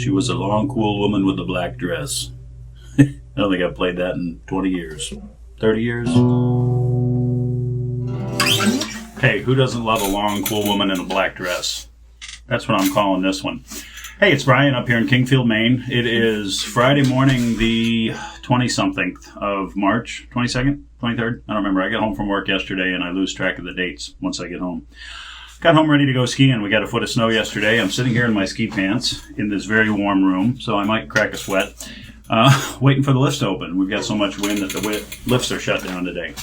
She was a long, cool woman with a black dress. I don't think I've played that in 20 years. 30 years? Hey, who doesn't love a long, cool woman in a black dress? That's what I'm calling this one. Hey, it's Brian up here in Kingfield, Maine. It is Friday morning, the 20-something of March, 22nd, 23rd? I don't remember. I got home from work yesterday and I lose track of the dates once I get home. Got home ready to go skiing. We got a foot of snow yesterday. I'm sitting here in my ski pants in this very warm room, so I might crack a sweat, waiting for the lifts to open. We've got so much wind that the lifts are shut down today.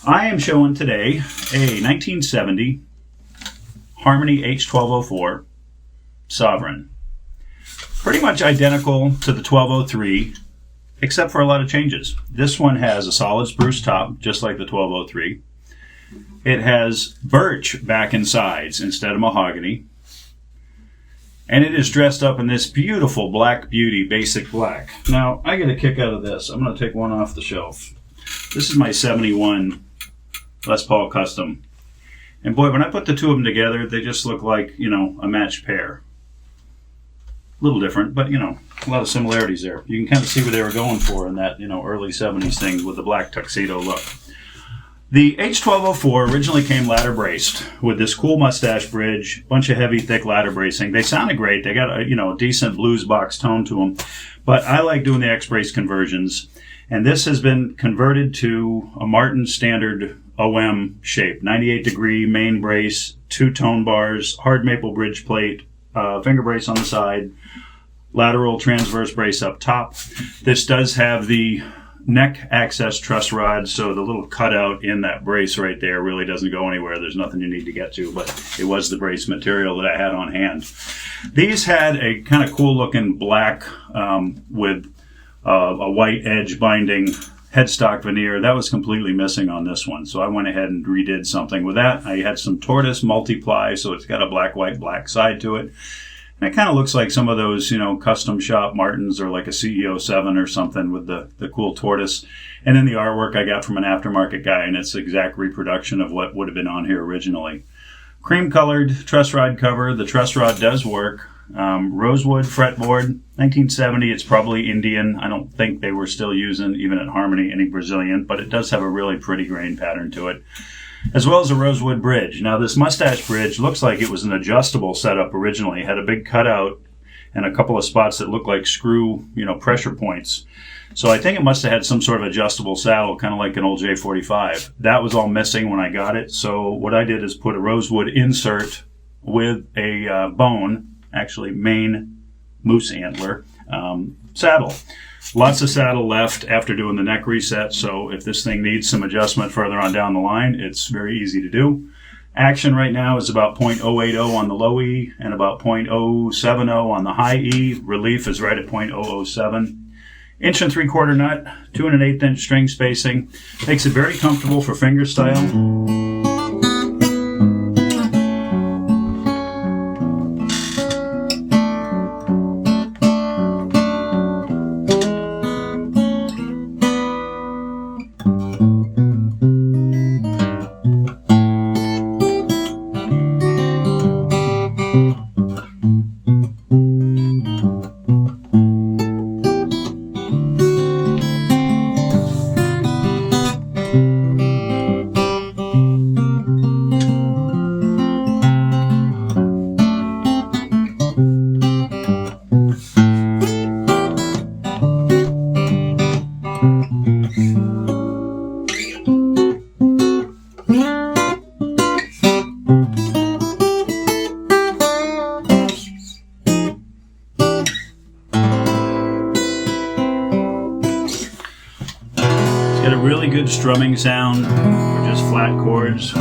I am showing today a 1970 Harmony H1204 Sovereign. Pretty much identical to the 1203, except for a lot of changes. This one has a solid spruce top, just like the 1203. It has birch back and sides instead of mahogany. And it is dressed up in this beautiful Black Beauty basic black. Now, I get a kick out of this. I'm going to take one off the shelf. This is my 71 Les Paul Custom. And boy, when I put the two of them together, they just look like, a matched pair. A little different, but, a lot of similarities there. You can kind of see what they were going for in that, early 70s thing with the black tuxedo look. The H1204 originally came ladder braced with this cool mustache bridge, bunch of heavy, thick ladder bracing. They sounded great. They got a decent blues box tone to them. But I like doing the X-brace conversions. And this has been converted to a Martin standard OM shape. 98-degree main brace, two tone bars, hard maple bridge plate, finger brace on the side, lateral transverse brace up top. This does have the neck access truss rod, so the little cutout in that brace right there really doesn't go anywhere. There's nothing you need to get to, but it was the brace material that I had on hand. These had a kind of cool looking black with a white edge binding headstock veneer. That was completely missing on this one, so I went ahead and redid something with that. I had some tortoise multiply, so it's got a black, white, black side to it. And it kind of looks like some of those, custom shop Martins or like a CEO 7 or something with the cool tortoise. And then the artwork I got from an aftermarket guy, and it's exact reproduction of what would have been on here originally. Cream colored truss rod cover. The truss rod does work. Rosewood fretboard, 1970. It's probably Indian. I don't think they were still using, even at Harmony, any Brazilian, but it does have a really pretty grain pattern to it, as well as a rosewood bridge. Now, this mustache bridge looks like it was an adjustable setup originally. It had a big cutout and a couple of spots that look like screw, pressure points. So I think it must have had some sort of adjustable saddle, kind of like an old J45. That was all missing when I got it. So what I did is put a rosewood insert with a bone, actually main moose antler, saddle. Lots of saddle left after doing the neck reset, so if this thing needs some adjustment further on down the line, it's very easy to do. Action right now is about 0.080 on the low E and about 0.070 on the high E. Relief is right at 0.007. 1 3/4 nut, 2 1/8 inch string spacing. Makes it very comfortable for fingerstyle. Got a really good strumming sound for just flat chords.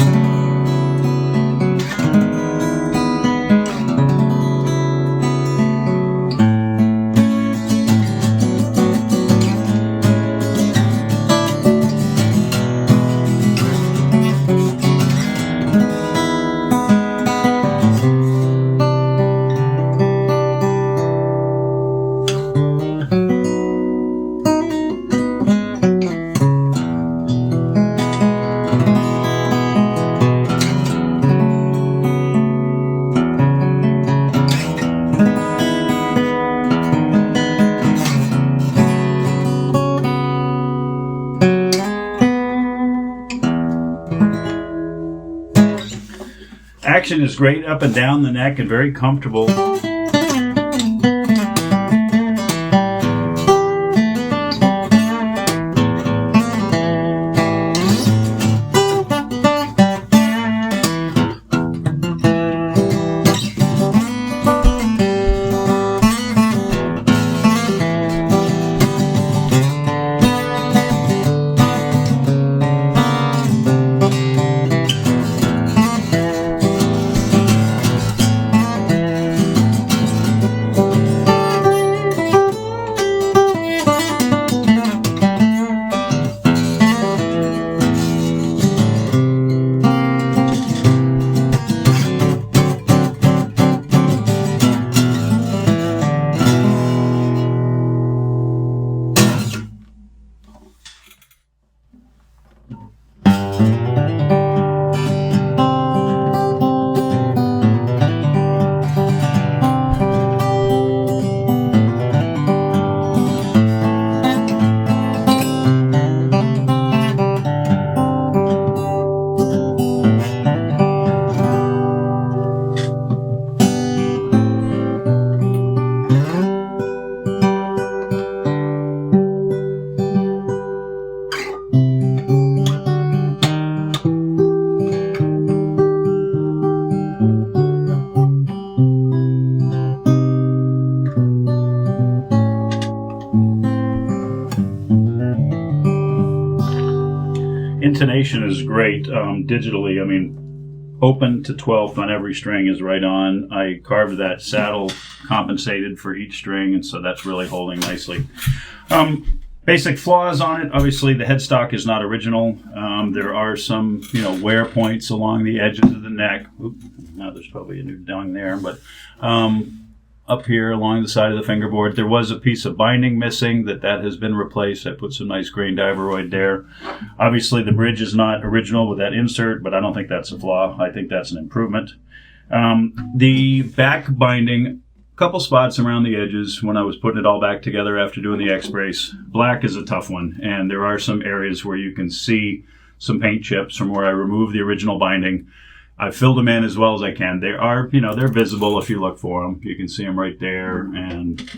Action is great up and down the neck and very comfortable. Intonation is great digitally. I mean, open to 12th on every string is right on. I carved that saddle compensated for each string, and so that's really holding nicely. Basic flaws on it. Obviously, the headstock is not original. There are some, wear points along the edges of the neck. Oop, now there's probably a new dung there, but up here along the side of the fingerboard, there was a piece of binding missing that has been replaced. I put some nice grain diveroid there. Obviously, the bridge is not original with that insert, but I don't think that's a flaw. I think that's an improvement. The back binding, a couple spots around the edges when I was putting it all back together after doing the X-brace. Black is a tough one, and there are some areas where you can see some paint chips from where I removed the original binding. I filled them in as well as I can. They are, they're visible if you look for them. You can see them right there, and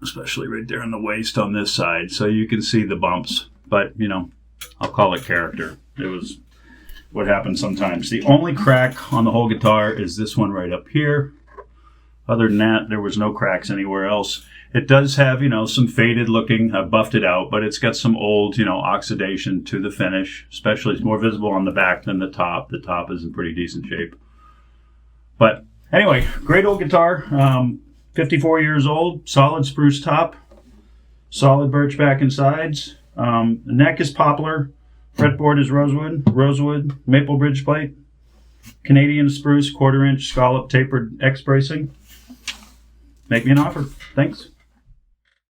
especially right there in the waist on this side. So you can see the bumps, but, I'll call it character. It was what happens sometimes. The only crack on the whole guitar is this one right up here. Other than that, there was no cracks anywhere else. It does have, some faded looking, I've buffed it out, but it's got some old, oxidation to the finish, especially it's more visible on the back than the top. The top is in pretty decent shape. But anyway, great old guitar, 54 years old, solid spruce top, solid birch back and sides. The neck is poplar, fretboard is rosewood, maple bridge plate, Canadian spruce, 1/4 inch scallop tapered X bracing. Make me an offer. Thanks.